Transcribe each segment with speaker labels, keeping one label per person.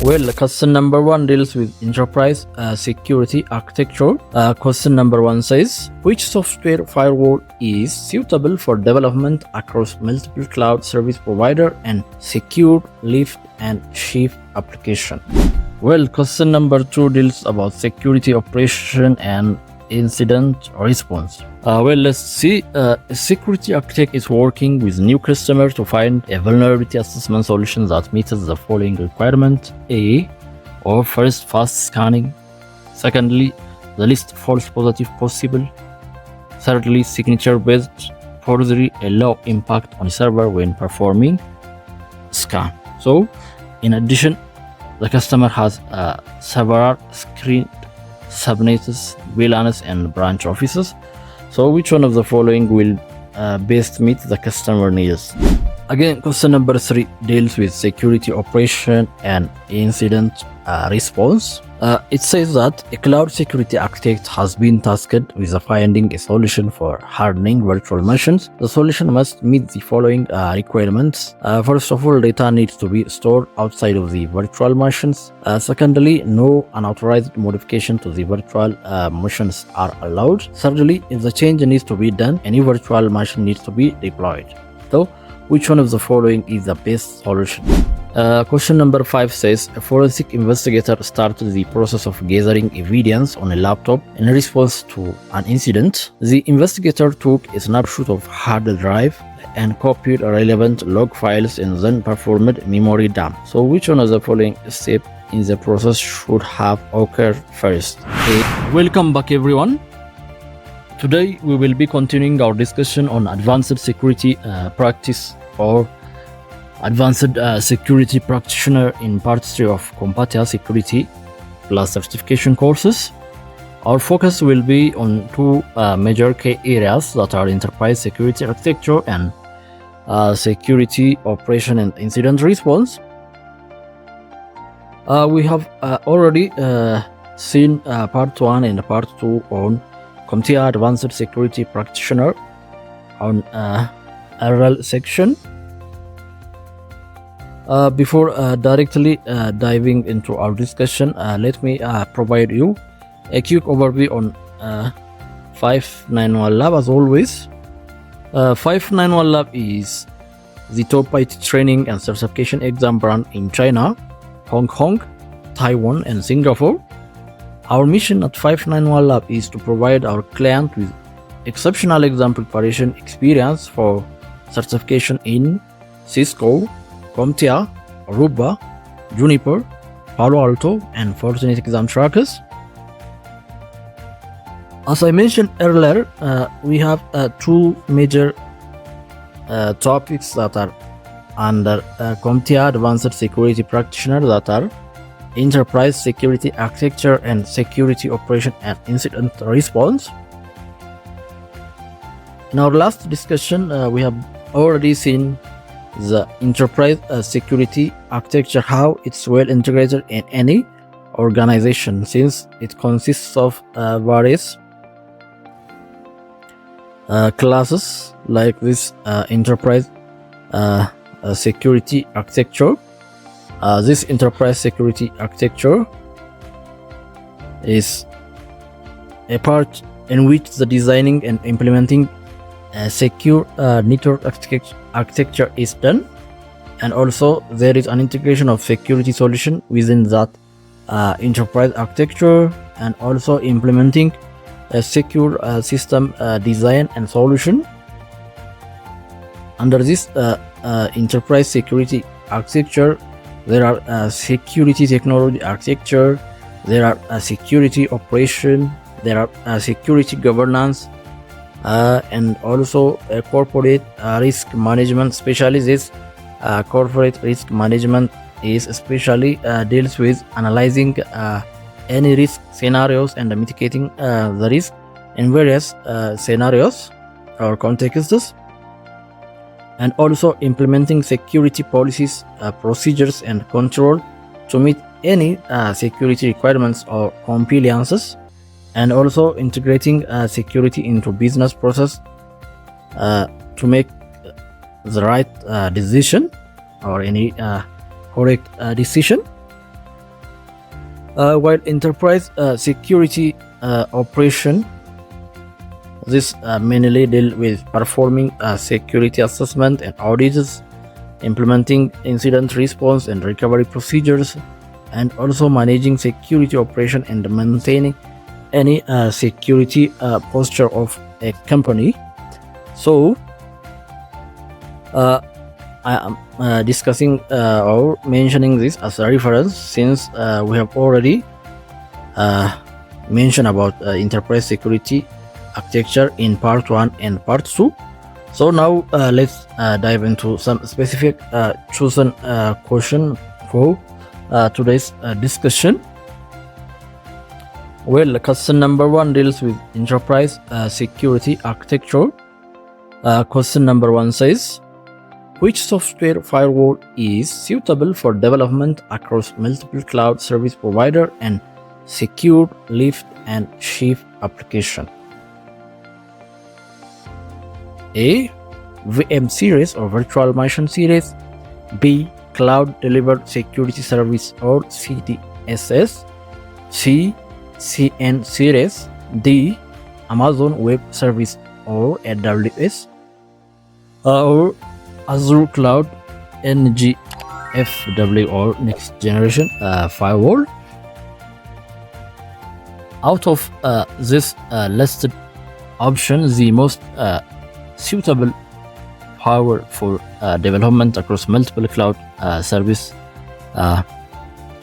Speaker 1: Well, question number 1 deals with enterprise security architecture. Question number 1 says, which software firewall is suitable for development across multiple cloud service provider and secure lift and shift application? Well, question number 2 deals about security operation and incident response. Let's see. A security architect is working with new customers to find a vulnerability assessment solution that meets the following requirements. A. Or first, fast scanning. Secondly, the least false positive possible. Thirdly, signature-based. Fourthly, a low impact on server when performing scan. So, in addition, the customer has several screen subnets, VLANs, and branch offices. So which one of the following will best meet the customer needs? Again, question number 3 deals with security operation and incident response. It says that a cloud security architect has been tasked with finding a solution for hardening virtual machines. The solution must meet the following requirements. First of all, data needs to be stored outside of the virtual machines. Secondly, no unauthorized modification to the virtual machines are allowed. Thirdly, if the change needs to be done, any virtual machine needs to be deployed. So, which one of the following is the best solution? Question number 5 says, a forensic investigator started the process of gathering evidence on a laptop in response to an incident. The investigator took a snapshot of hard drive and copied relevant log files and then performed memory dump. So which one of the following steps in the process should have occurred first? Welcome back everyone. Today we will be continuing our discussion on advanced security practice or Advanced Security Practitioner in Part 3 of Comptia Security Plus certification courses. Our focus will be on two major key areas that are enterprise security architecture and security operation and incident response. We have already seen Part 1 and Part 2 on Comptia Advanced Security Practitioner on RL section. Before directly diving into our discussion, let me provide you a quick overview on 591 Lab. As always, 591 Lab is the top IT training and certification exam brand in China, Hong Kong, Taiwan, and Singapore. Our mission at 591 Lab is to provide our client with exceptional exam preparation experience for certification in Cisco, Comptia, Aruba, Juniper, Palo Alto, and Fortinet exam trackers. As I mentioned earlier, we have two major topics that are under Comptia Advanced Security Practitioner, that are Enterprise Security Architecture and Security Operation and Incident Response. In our last discussion, we have already seen the enterprise security architecture, how it's well integrated in any organization, since it consists of various classes like this enterprise security architecture. This enterprise security architecture is a part in which the designing and implementing a secure network architecture is done, and also there is an integration of security solution within that enterprise architecture, and also implementing a secure system design and solution. Under this enterprise security architecture, there are security technology architecture, there are security operation, there are security governance, and also corporate risk management. Especially this corporate risk management is especially deals with analyzing any risk scenarios and mitigating the risk in various scenarios or contexts, and also implementing security policies, procedures, and control to meet any security requirements or compliances, and also integrating security into business process to make the right decision or any correct decision. While enterprise security operation, this mainly deal with performing security assessment and audits, implementing incident response and recovery procedures, and also managing security operation and maintaining any security posture of a company. So I am discussing or mentioning this as a reference, since we have already mentioned about enterprise security architecture in part 1 and part 2. So now let's dive into some specific chosen question for today's discussion. Well, question number 1 deals with enterprise security architecture. Question number 1 says, which software firewall is suitable for development across multiple cloud service provider and secure lift and shift application? A. VM series or virtual machine series. B. Cloud Delivered Security Service or CDSS. C. CN series. D. Amazon Web Service or AWS. Or Azure Cloud NGFW or Next Generation Firewall. Out of this listed options, the most suitable power for development across multiple cloud service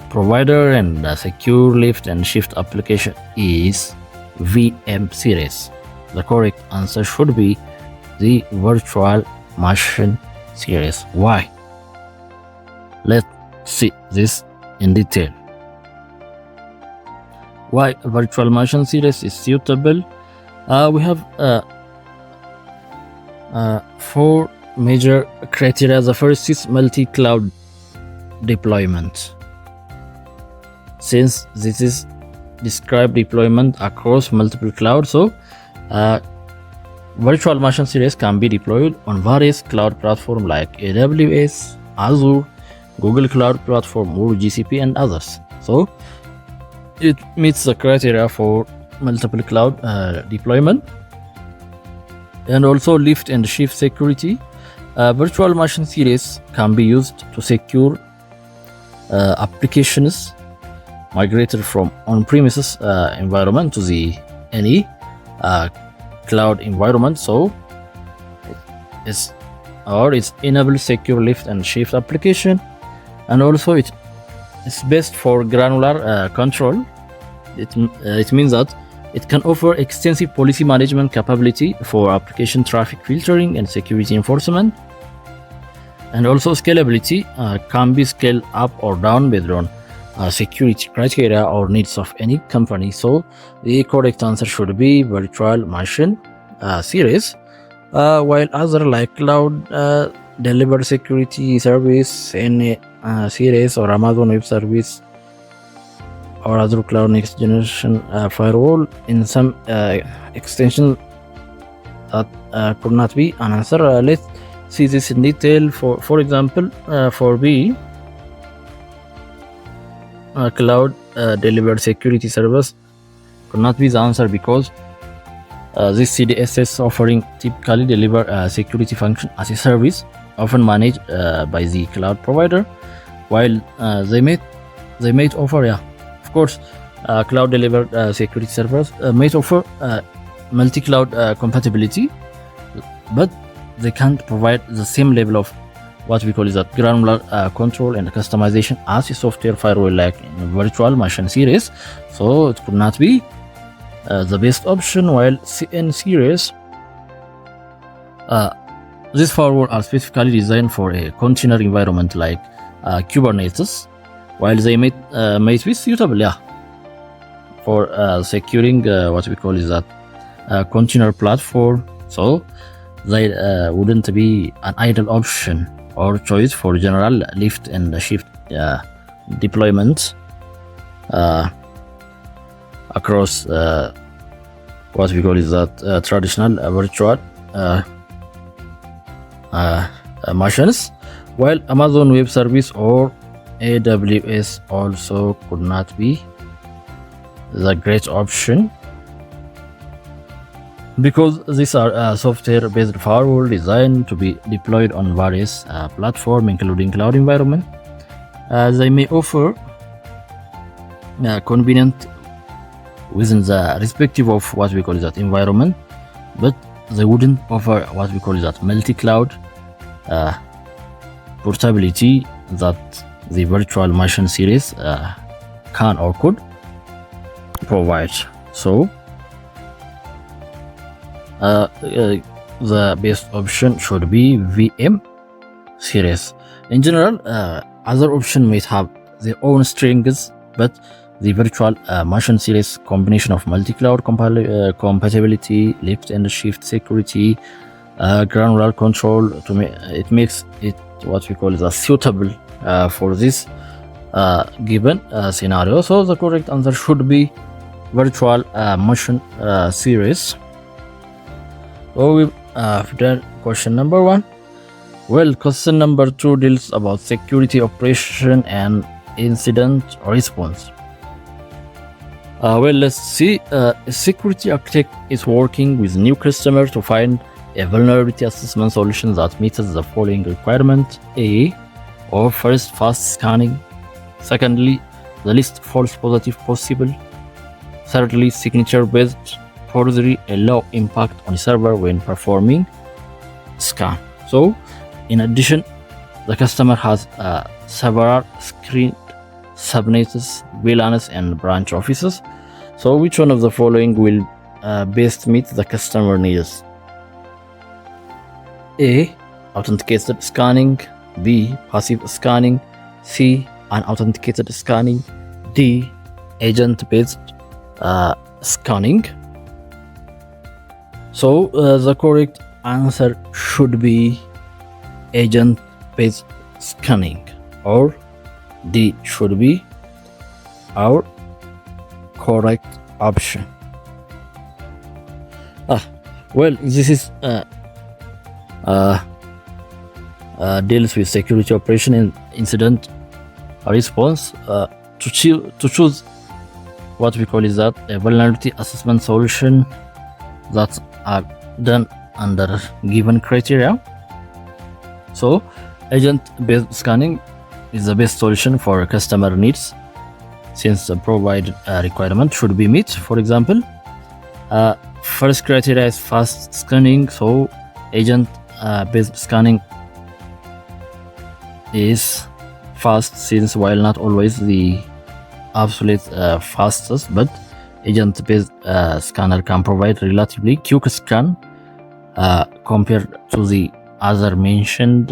Speaker 1: provider and secure lift and shift application is VM series. The correct answer should be the virtual machine series. Why? Let's see this in detail. Why virtual machine series is suitable? We have 4 major criteria. The first is multi-cloud deployment. Since this is described deployment across multiple clouds, so virtual machine series can be deployed on various cloud platforms like AWS, Azure, Google Cloud Platform or GCP and others. So it meets the criteria for multiple cloud deployment. And also lift and shift security. Virtual machine series can be used to secure applications migrated from on-premises environment to the any cloud environment. So it's enable secure lift and shift application, and also it's best for granular control. It means that it can offer extensive policy management capability for application traffic filtering and security enforcement. And also scalability can be scaled up or down based on security criteria or needs of any company. So the correct answer should be virtual machine series. While other like cloud delivered security service in series or Amazon Web Service or Azure Cloud Next Generation Firewall in some extension that could not be an answer. Let's see this in detail. For example, for B, cloud delivered security service could not be the answer because this CDSS offering typically deliver security function as a service, often managed by the cloud provider, while they might offer, of course, cloud delivered security servers might offer multi-cloud compatibility, but they can't provide the same level of what we call is that granular control and customization as a software firewall like in virtual machine series. So it could not be the best option. While CN series, this firewall are specifically designed for a container environment like Kubernetes, while they might be suitable for securing what we call is that container platform. So they wouldn't be an ideal option or choice for general lift and shift deployment across what we call is that traditional virtual machines, while Amazon Web Service or AWS also could not be the great option, because these are software-based firewall designed to be deployed on various platforms, including cloud environment. They may offer convenient within the respective of what we call that environment, but they wouldn't offer what we call that multi-cloud portability that the virtual machine series can or could provide. So the best option should be VM series. In general, other options might have their own strengths, but the virtual machine series combination of multi-cloud compatibility, lift and shift security, granular control, it makes it what we call the suitable for this given scenario. So the correct answer should be virtual machine series. So we've done question number 1. Well, question number 2 deals about security operation and incident response. Well, let's see. A security architect is working with new customer to find a vulnerability assessment solution that meets the following requirement. A, or first, fast scanning. Secondly, the least false positive possible. Thirdly, signature based. Fourthly, a low impact on server when performing scan. So, in addition, the customer has several screened subnets, VLANs, and branch offices. So, which one of the following will best meet the customer needs? A, authenticated scanning. B, passive scanning. C, unauthenticated scanning. D, agent-based scanning. So the correct answer should be agent-based scanning, or D should be our correct option. Well, this is deals with security operation and incident response. To choose what we call is that a vulnerability assessment solution that are done under given criteria. So agent-based scanning is the best solution for customer needs, since the provided requirement should be met. For example, first criteria is fast scanning, so agent-based scanning is fast, since while not always the absolute fastest, but agent-based scanner can provide relatively quick scan compared to the other mentioned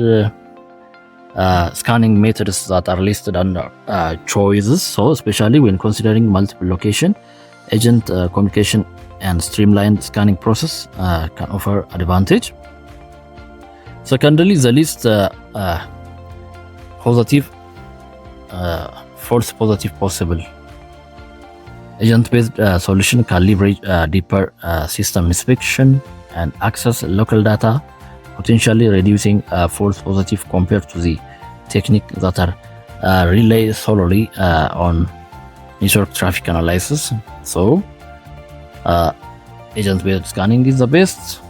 Speaker 1: scanning methods that are listed under choices. So especially when considering multiple location, agent communication and streamlined scanning process can offer advantage. Secondly, the least positive false positive possible. Agent-based solution can leverage deeper system inspection and access local data, potentially reducing false positive compared to the technique that are rely solely on network traffic analysis. So agent-based scanning is the best.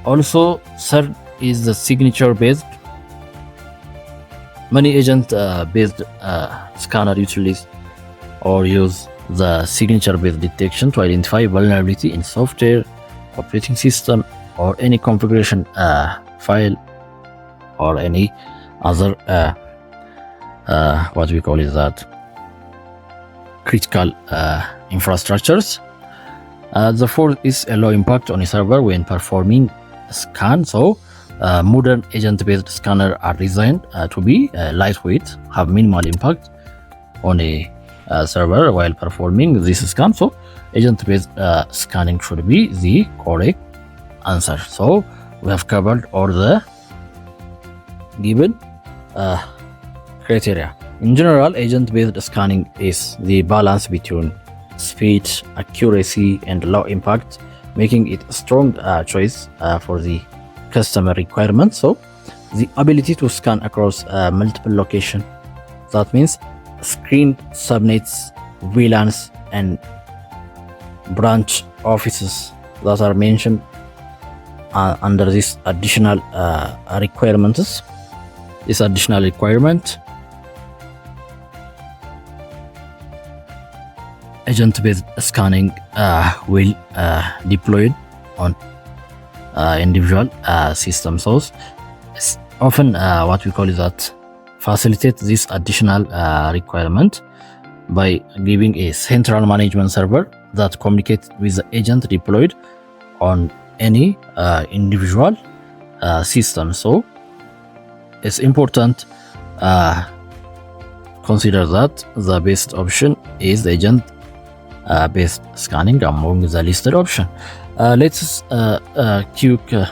Speaker 1: Also, third is the signature-based. Many agent-based scanner utilize or use the signature-based detection to identify vulnerability in software, operating system, or any configuration file, or any other what we call is that critical infrastructures. The fourth is a low impact on a server when performing scan. So modern agent-based scanner are designed to be lightweight, have minimal impact on a server while performing this scan. So agent-based scanning should be the correct answer. So we have covered all the given criteria. In general, agent-based scanning is the balance between speed, accuracy, and low impact, making it a strong choice for the customer requirement. So the ability to scan across multiple locations, that means screened subnets, VLANs, and branch offices that are mentioned under this additional requirements. This additional requirement, agent-based scanning will deployed on individual system source. It's often what we call is that facilitate this additional requirement by giving a central management server that communicates with the agent deployed on any individual system. So it's important consider that the best option is agent based scanning among the listed option. Let's quick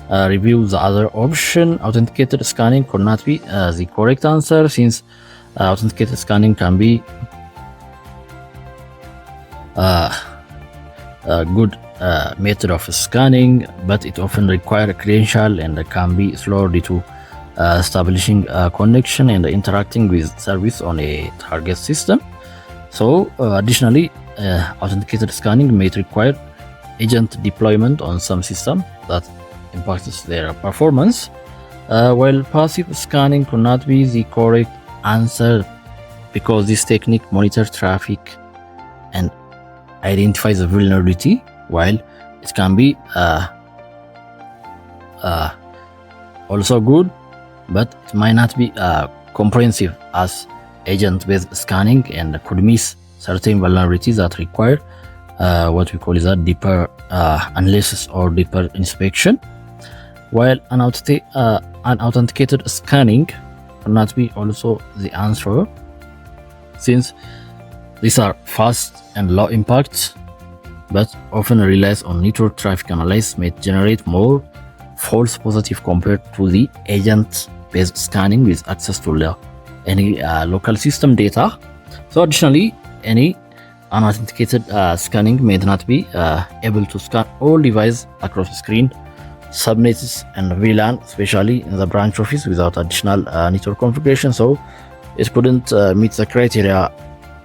Speaker 1: review the other option. Authenticated scanning could not be the correct answer, since authenticated scanning can be a good method of scanning, but it often requires a credential and can be slow due to establishing a connection and interacting with service on a target system. So additionally, authenticated scanning may require agent deployment on some system that impacts their performance, while passive scanning could not be the correct answer because this technique monitors traffic and identifies a vulnerability, while it can be also good, but it might not be comprehensive as agent-based scanning and could miss certain vulnerabilities that require what we call is a deeper analysis or deeper inspection, while an authenticated scanning cannot be also the answer, since these are fast and low impact but often relies on network traffic analysis, may generate more false positive compared to the agent-based scanning with access to any local system data. So additionally, any unauthenticated scanning may not be able to scan all devices across the screen, subnets and VLAN, especially in the branch office, without additional network configuration. So it couldn't meet the criteria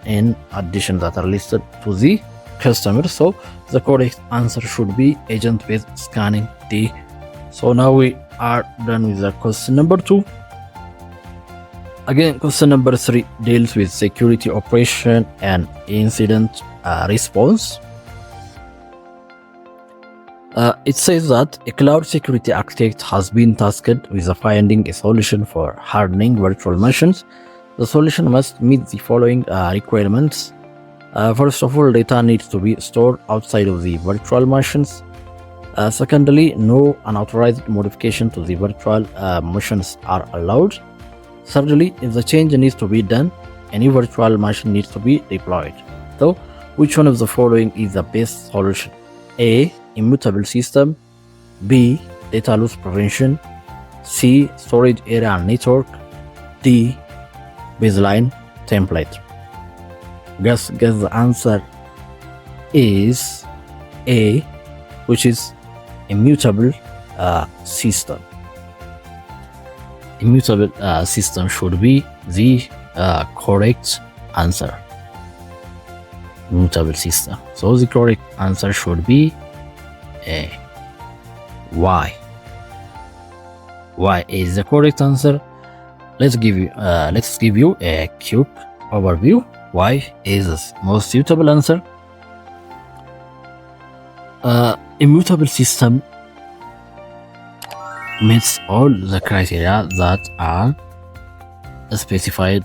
Speaker 1: in addition that are listed to the customer. So the correct answer should be agent-based scanning D. So now we are done with the question number 2. Again, question number 3 deals with security operation and incident response. It says that a cloud security architect has been tasked with finding a solution for hardening virtual machines. The solution must meet the following requirements. First of all, data needs to be stored outside of the virtual machines. Secondly, no unauthorized modification to the virtual machines are allowed. Thirdly, if the change needs to be done, any virtual machine needs to be deployed. So, which one of the following is the best solution? A. Immutable system. B. Data loss prevention. C. Storage area and network. D. Baseline template. Guess the answer is A, which is immutable system. Immutable system should be the correct answer. Immutable system. So the correct answer should be A. Why? Why is the correct answer? Let's give you a quick overview. Why is the most suitable answer? Immutable system meets all the criteria that are specified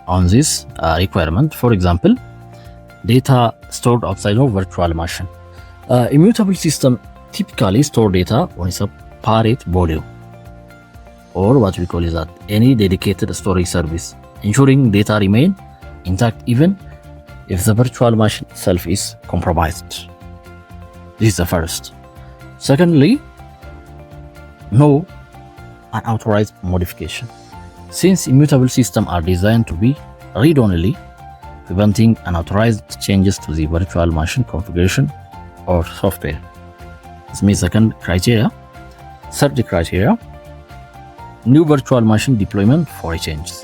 Speaker 1: on this requirement. For example, data stored outside of virtual machine. Immutable system typically store data on a separate volume, or what we call is that any dedicated storage service, ensuring data remain intact even if the virtual machine itself is compromised. This is the first. Secondly, no unauthorized modification. Since immutable systems are designed to be read-only, preventing unauthorized changes to the virtual machine configuration or software. This means second criteria. Third criteria, new virtual machine deployment for changes.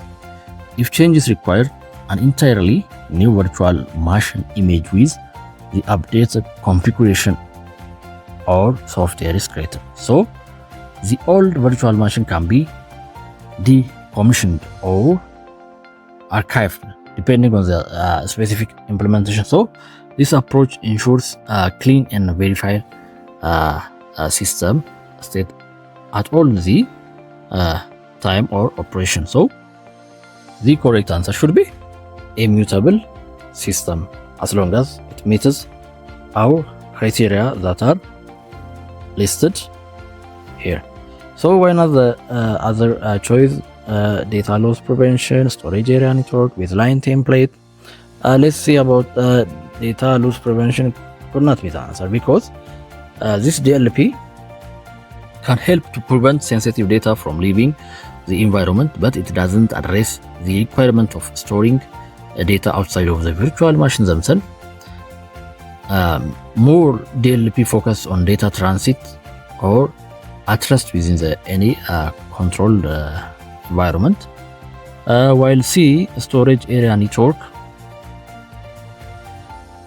Speaker 1: If change is required, an entirely new virtual machine image with the updated configuration or software is created. So the old virtual machine can be decommissioned or archived depending on the specific implementation. So this approach ensures a clean and verified system state at all the time or operation. So the correct answer should be immutable system, as long as it meets our criteria that are listed here. So why not the other choice, data loss prevention, storage area network with line template? Let's see about data loss prevention. Could not be the answer, because this DLP can help to prevent sensitive data from leaving the environment, but it doesn't address the requirement of storing data outside of the virtual machines themselves. More DLP focus on data transit or at rest within any controlled environment, while C, storage area network,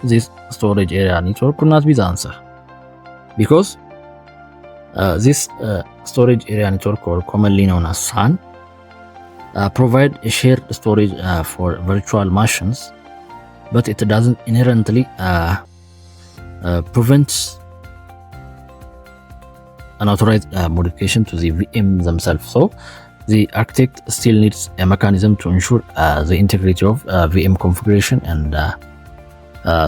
Speaker 1: this storage area network could not be the answer, because this storage area network, or commonly known as SAN, provide a shared storage for virtual machines, but it doesn't inherently prevent unauthorized modification to the VM themselves. So the architect still needs a mechanism to ensure the integrity of VM configuration and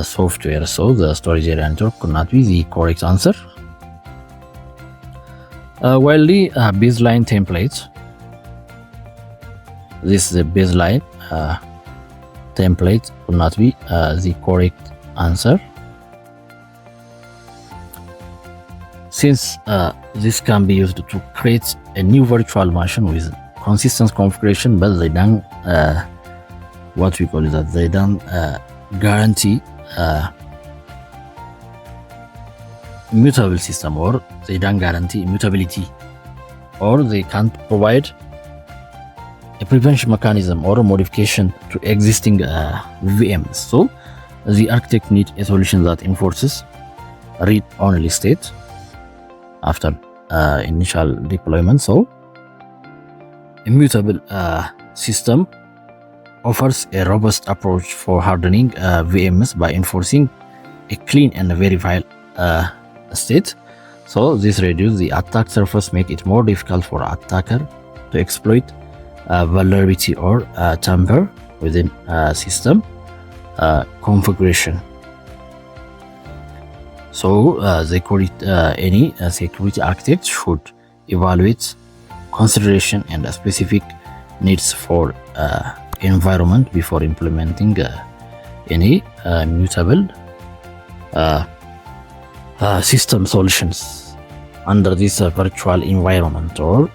Speaker 1: software. So the storage area network could not be the correct answer. While the baseline template, this is the baseline template, could not be the correct answer, since this can be used to create a new virtual machine with consistent configuration, but they don't what we call it, that they don't guarantee immutable system, or they don't guarantee immutability, or they can't provide a prevention mechanism or a modification to existing VMs. So the architect needs a solution that enforces read-only state after initial deployment. So immutable system offers a robust approach for hardening VMs by enforcing a clean and verified state. So this reduces the attack surface, make it more difficult for attacker to exploit vulnerability or tamper within system configuration. So any security architect should evaluate consideration and specific needs for environment before implementing any mutable system solutions under this virtual environment, or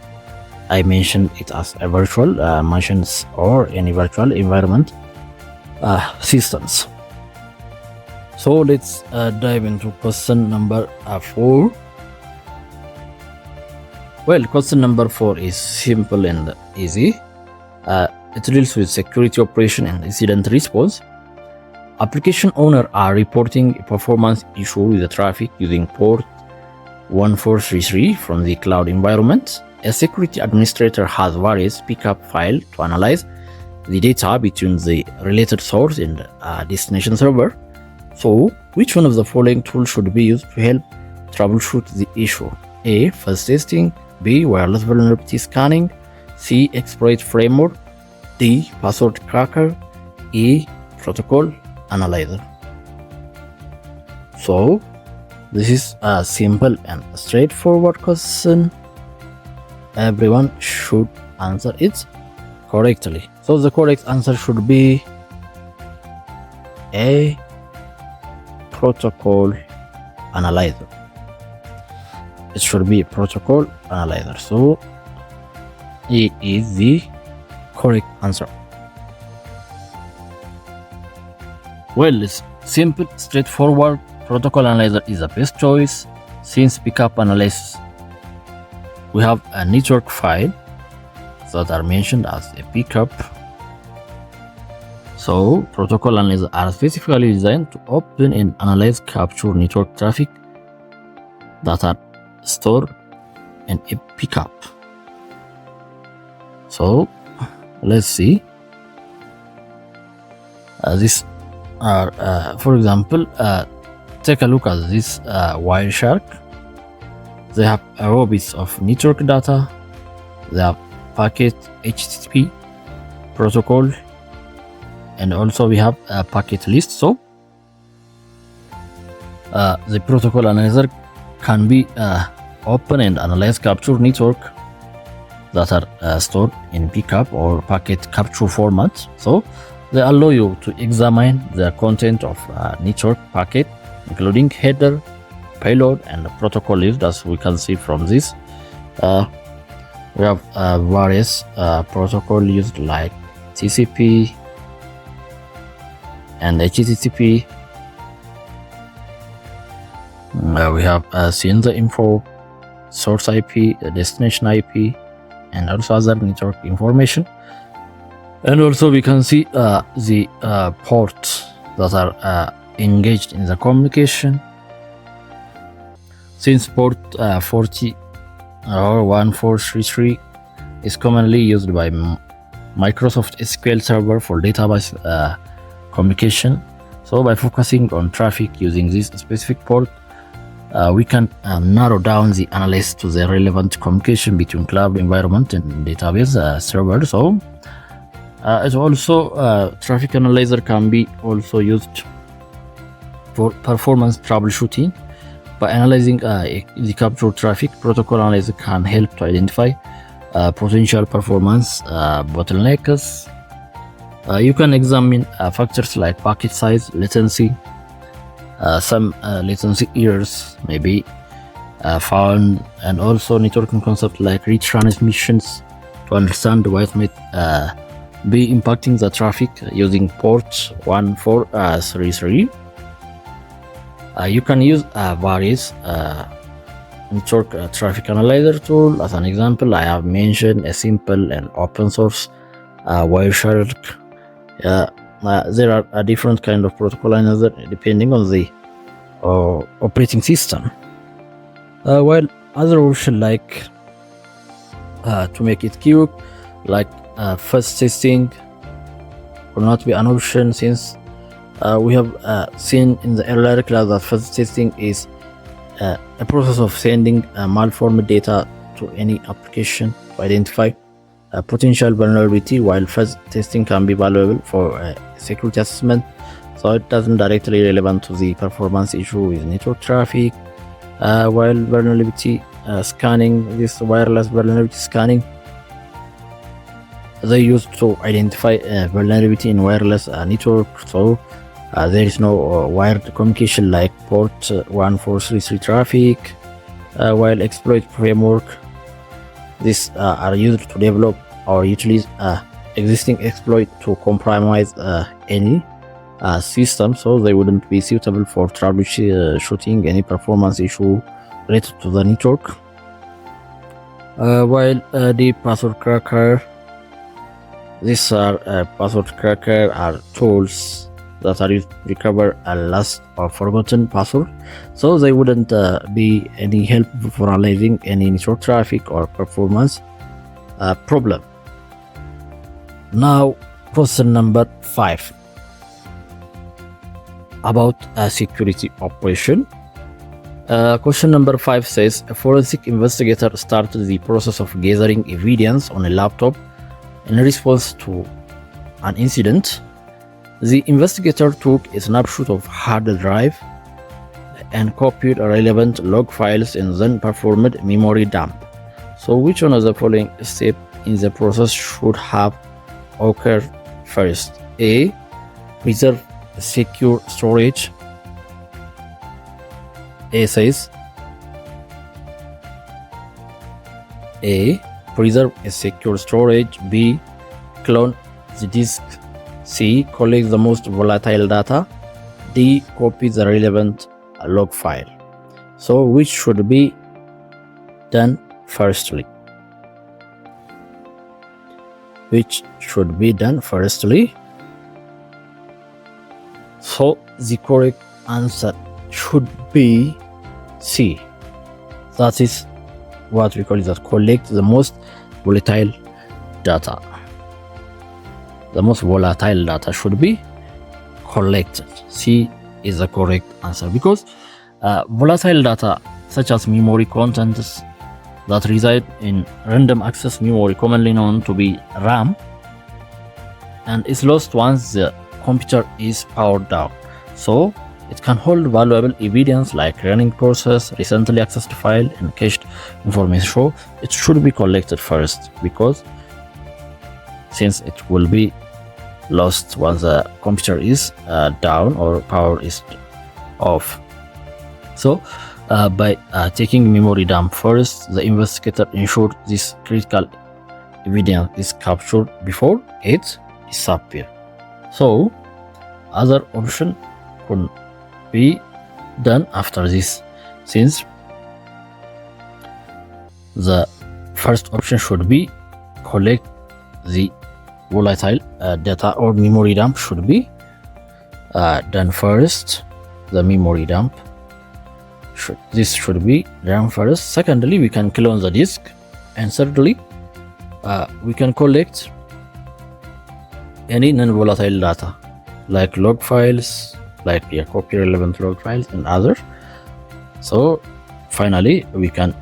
Speaker 1: I mentioned it as a virtual machines or any virtual environment systems. So let's dive into question number 4. Well, question number 4 is simple and easy. It deals with security operation and incident response. Application owners are reporting a performance issue with the traffic using port 1433 from the cloud environment. A security administrator has various pickup files to analyze the data between the related source and destination server. So, which one of the following tools should be used to help troubleshoot the issue? A. Fuzz testing. B. Wireless vulnerability scanning. C. Exploit framework. D. Password cracker. E. Protocol analyzer. So, this is a simple and straightforward question. Everyone should answer it correctly. So the correct answer should be A. Protocol analyzer. It should be a protocol analyzer. So E is the correct answer. Well, it's simple, straightforward. Protocol analyzer is the best choice, since pickup analysis, we have a network file that are mentioned as a pickup. So protocol analyzers are specifically designed to open and analyze capture network traffic that are stored in a pickup. So let's see. This are, for example, take a look at this Wireshark. They have a raw bits of network data. They have packet HTTP protocol, and also we have a packet list. So the protocol analyzer can be open and analyze capture network that are stored in pickup or packet capture format. So they allow you to examine the content of network packet, including header, payload, and the protocol list. As we can see from this, we have various protocol used like TCP and HTTP. We have seen the info, source IP, destination IP, and also other network information. And also we can see the ports that are engaged in the communication. Since port 40 or 1433 is commonly used by Microsoft SQL Server for database communication, so by focusing on traffic using this specific port, we can narrow down the analysis to the relevant communication between cloud environment and database server. So it also traffic analyzer can be also used for performance troubleshooting. By analyzing the captured traffic, protocol analyzer can help to identify potential performance bottlenecks. You can examine factors like packet size, latency. Some latency errors may be found, and also networking concepts like retransmissions to understand what might be impacting the traffic using port 1433. You can use various network traffic analyzer tool. As an example, I have mentioned a simple and open source Wireshark. There are a different kind of protocol analyzer depending on the operating system. While other options like to make it quick, like fuzz testing, will not be an option, since we have seen in the earlier class that fuzz testing is a process of sending malformed data to any application to identify a potential vulnerability, while fuzz testing can be valuable for security assessment. So it doesn't directly relevant to the performance issue with network traffic. While vulnerability scanning, this wireless vulnerability scanning, they used to identify vulnerability in wireless network. So there is no wired communication like port 1433 traffic. While exploit framework, these are used to develop or utilize existing exploit to compromise any system, so they wouldn't be suitable for troubleshooting any performance issue related to the network. While the password cracker, these are password cracker are tools that are used to recover a lost or forgotten password, so they wouldn't be any help for analyzing any network traffic or performance problem. Now, question number 5 about a security operation. Question number 5 says a forensic investigator started the process of gathering evidence on a laptop in response to an incident. The investigator took a snapshot of hard drive and copied relevant log files and then performed memory dump. So which one of the following steps in the process should have occurred first? A. Preserve secure storage. A says A. Preserve a secure storage. B. Clone the disk. C. Collect the most volatile data. D. Copy the relevant log file. So which should be done firstly? Which should be done firstly? So the correct answer should be C. That is what we call it, that collect the most volatile data. The most volatile data should be collected. C is the correct answer, because volatile data such as memory contents that reside in random access memory, commonly known to be RAM, and is lost once the computer is powered down. So it can hold valuable evidence like running process, recently accessed file, and cached information. So it should be collected first, because since it will be lost once the computer is down or power is off. So by taking memory dump first, the investigator ensured this critical evidence is captured before it disappears. So other option could be done after this, since the first option should be collect the volatile data, or memory dump should be done first. The memory dump this should be done first. Secondly, we can clone the disk, and thirdly, we can collect any non-volatile data like log files, like copy relevant log files and others. So finally, we can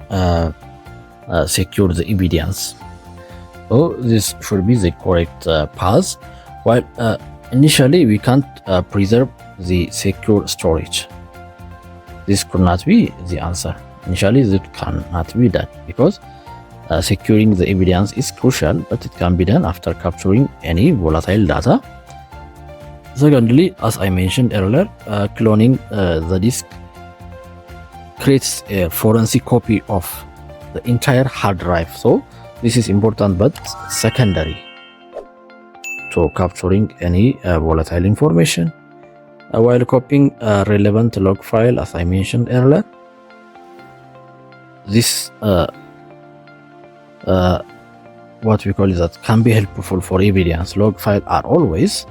Speaker 1: secure the evidence. So this should be the correct path. While initially we can't preserve the secure storage. This could not be the answer. Initially, it cannot be done, because securing the evidence is crucial, but it can be done after capturing any volatile data. Secondly, as I mentioned earlier, cloning the disk creates a forensic copy of the entire hard drive. So this is important but secondary to capturing any volatile information. While copying a relevant log file, as I mentioned earlier, this what we call is that can be helpful for evidence. Log files are always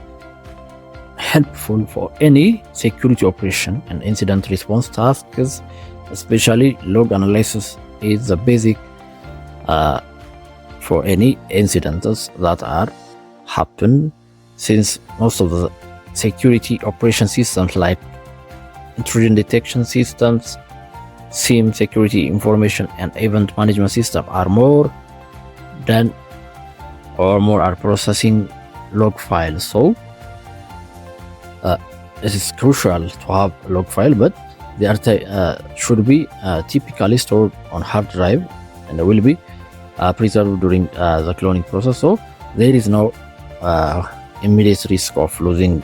Speaker 1: helpful for any security operation and incident response tasks, especially log analysis is the basic for any incidents that are happen, since most of the security operation systems like intrusion detection systems, SIEM, security information and event management system are more are processing log files. So it is crucial to have log file, but they are should be typically stored on hard drive and will be preserved during the cloning process. So there is no immediate risk of losing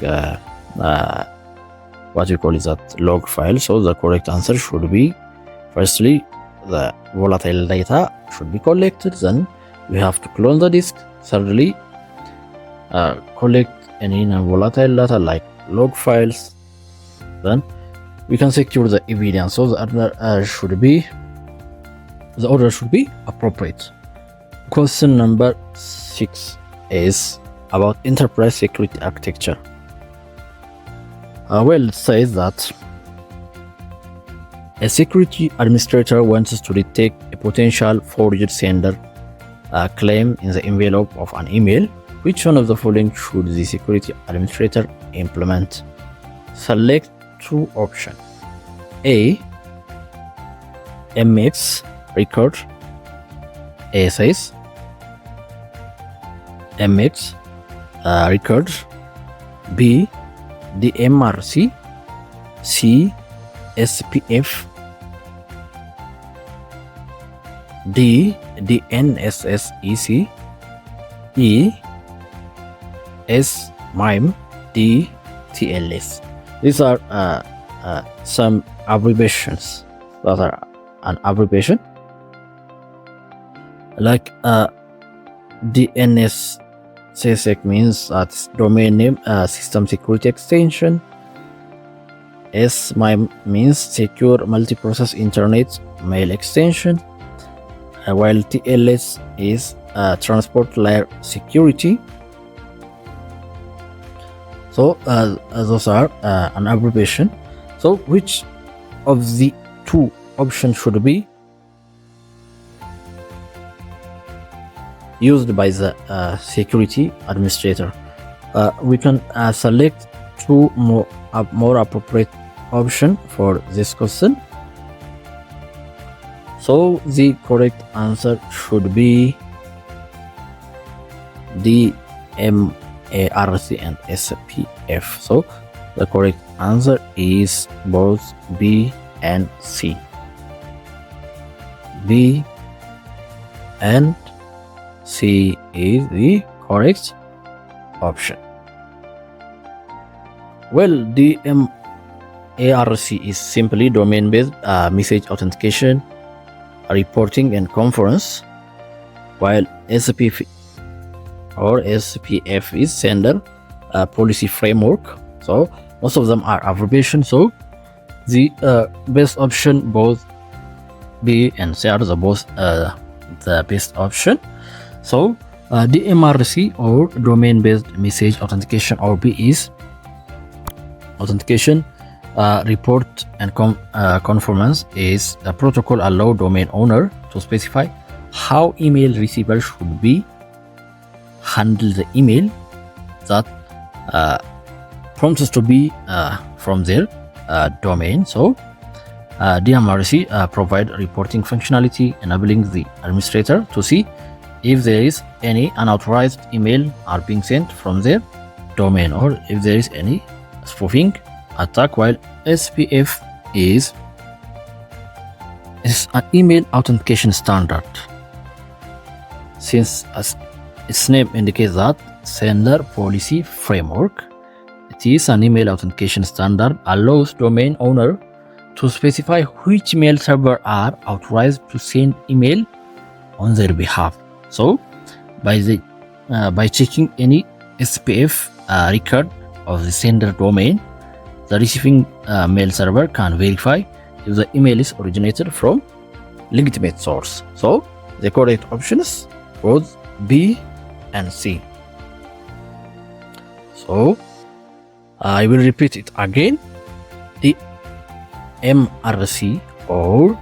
Speaker 1: what you call is that log file. So the correct answer should be, firstly, the volatile data should be collected, then we have to clone the disk. Thirdly, collect any non-volatile data like log files, then we can secure the evidence. So the order should be appropriate. Question number 6 is about enterprise security architecture. Well, it says that a security administrator wants to detect a potential forged sender claim in the envelope of an email. Which one of the following should the security administrator implement? Select two options. A. MX record. A says MX record. B. DMARC. C. SPF. D. DNSSEC. E. S-MIME. D. TLS. These are some abbreviations that are an abbreviation, like DNSSEC means that's domain name system security extension. S-MIME means secure multiprocess internet mail extension, while TLS is transport layer security. So those are an abbreviation. So which of the two options should be used by the security administrator? We can select two more appropriate option for this question. So the correct answer should be DMARC and SPF. So the correct answer is both B and C. B and C is the correct option. Well, DMARC is simply domain-based message authentication, reporting, and conference, while SPF is sender policy framework. So most of them are abbreviations. So the best option, both B and C are the best option. So DMARC or domain-based message authentication, or B is authentication, report and conformance is a protocol allow domain owner to specify how email receiver should be handle the email that prompts to be from their domain. So DMARC provide reporting functionality enabling the administrator to see if there is any unauthorized email are being sent from their domain, or if there is any spoofing attack, while SPF is an email authentication standard. Since its name indicates that sender policy framework, it is an email authentication standard allows domain owner to specify which mail server are authorized to send email on their behalf. So by checking any SPF record of the sender domain, the receiving mail server can verify if the email is originated from legitimate source. So the correct options both B and C. So I will repeat it again. The MRC or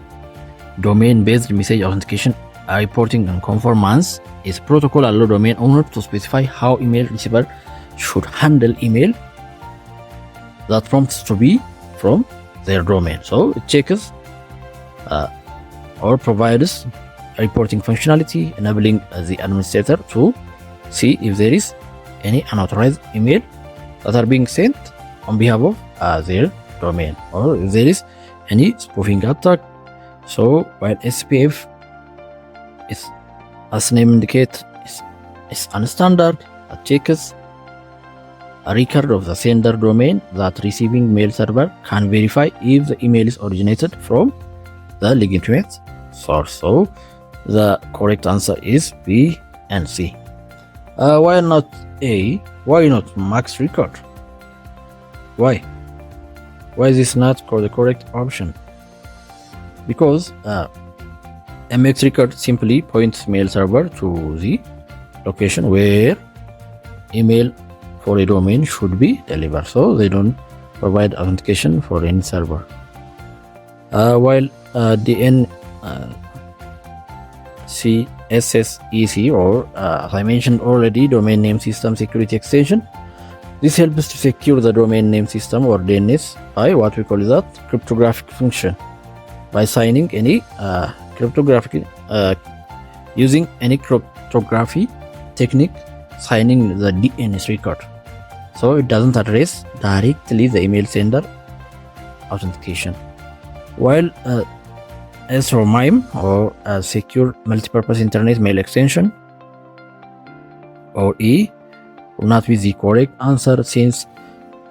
Speaker 1: domain-based message authentication, reporting, and conformance is protocol allow domain owner to specify how email receiver should handle email that prompts to be from their domain. So it checks or provides reporting functionality enabling the administrator to see if there is any unauthorized email that are being sent on behalf of their domain, or if there is any spoofing attack. So while SPF is, as name indicates, is a standard that checks a record of the sender domain that receiving mail server can verify if the email is originated from the legitimate source. So the correct answer is B and C. Why not A? Why not max record? Why is this not the correct option? Because a max record simply points mail server to the location where email for a domain should be delivered. So they don't provide authentication for any server. While the CSSEC, or as I mentioned already, domain name system security extension, this helps to secure the domain name system or DNS by what we call that cryptographic function, by signing any cryptographic using any cryptography technique, signing the DNS record. So it doesn't address directly the email sender authentication. While SRMIME, or secure multipurpose internet mail extension, or E, will not be the correct answer, since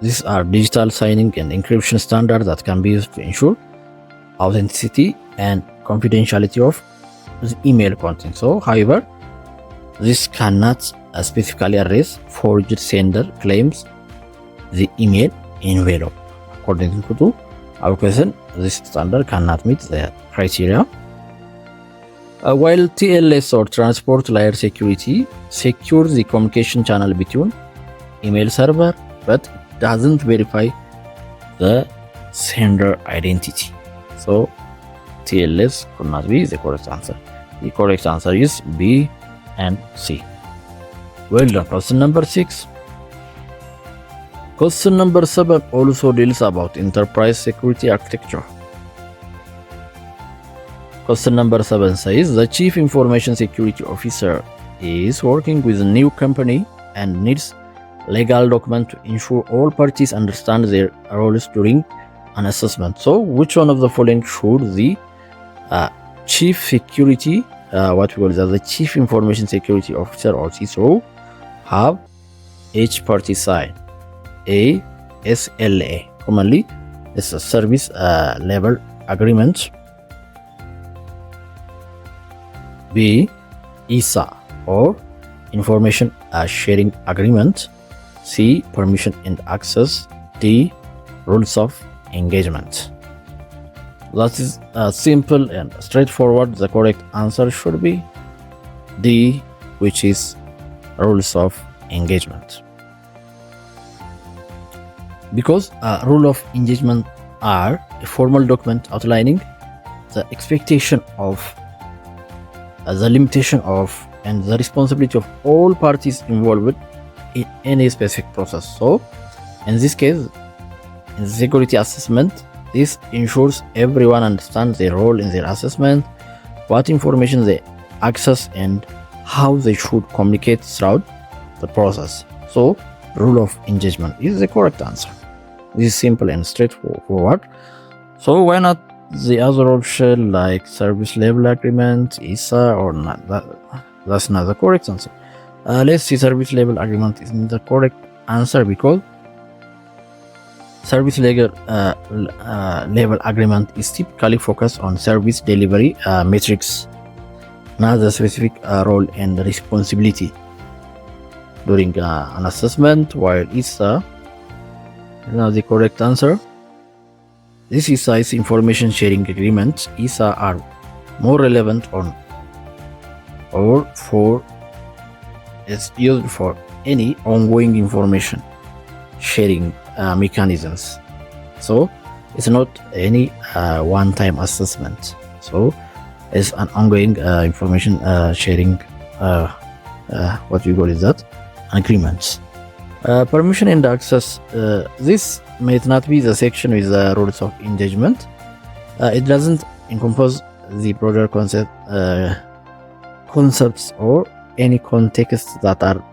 Speaker 1: these are digital signing and encryption standards that can be used to ensure authenticity and confidentiality of the email content. So however, this cannot specifically address forged sender claims the email envelope. According to our question, this standard cannot meet the criteria. While TLS, or transport layer security, secures the communication channel between email server but it doesn't verify the sender identity. So TLS could not be the correct answer. The correct answer is B and C. Well done. Question number 6. Question number 7 also deals about enterprise security architecture. Question number 7 says the Chief Information Security Officer is working with a new company and needs legal document to ensure all parties understand their roles during an assessment. So which one of the following should the Chief Security, what we call the Chief Information Security Officer or CISO, have each party sign? A. SLA, commonly it's a service level agreement. B. ISA or information sharing agreement. C. Permission and access. D. Rules of engagement. That is simple and straightforward. The correct answer should be D, which is rules of engagement. Because rule of engagement are a formal document outlining the expectation of, the limitation of, and the responsibility of all parties involved in any specific process. So in this case, in the security assessment, this ensures everyone understands their role in their assessment, what information they access, and how they should communicate throughout the process. So rule of engagement is the correct answer. This is simple and straightforward. So why not the other option like service level agreement, ISA, or not? That's not the correct answer. Let's see, service level agreement isn't the correct answer because service level agreement is typically focused on service delivery metrics, not the specific role and responsibility during an assessment, while ISA is not the correct answer. This ISA is information sharing agreement. ISA are more relevant on or for is used for any ongoing information sharing mechanisms. So it's not any one-time assessment. So it's an ongoing information sharing what we call is that agreements. Permission and access. This might not be the section with the rules of engagement. It doesn't encompass the broader concepts or any context that are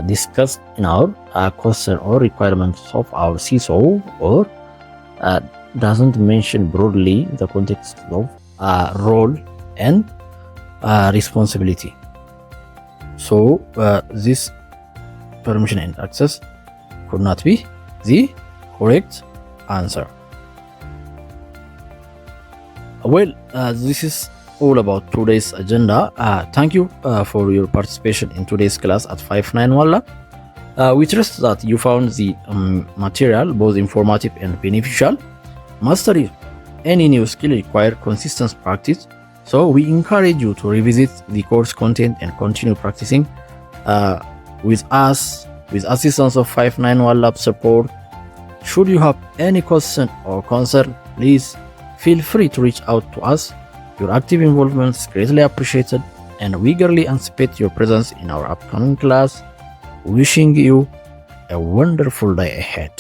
Speaker 1: discussed in our question or requirements of our CISO, or doesn't mention broadly the context of role and responsibility. So this permission and access could not be the correct answer. Well, this is all about today's agenda. Thank you for your participation in today's class at 591 Lab. We trust that you found the material both informative and beneficial. Mastery any new skill requires consistent practice, so we encourage you to revisit the course content and continue practicing with us with assistance of 591 Lab support. Should you have any question or concern, please feel free to reach out to us. Your active involvement is greatly appreciated, and we eagerly anticipate your presence in our upcoming class. Wishing you a wonderful day ahead.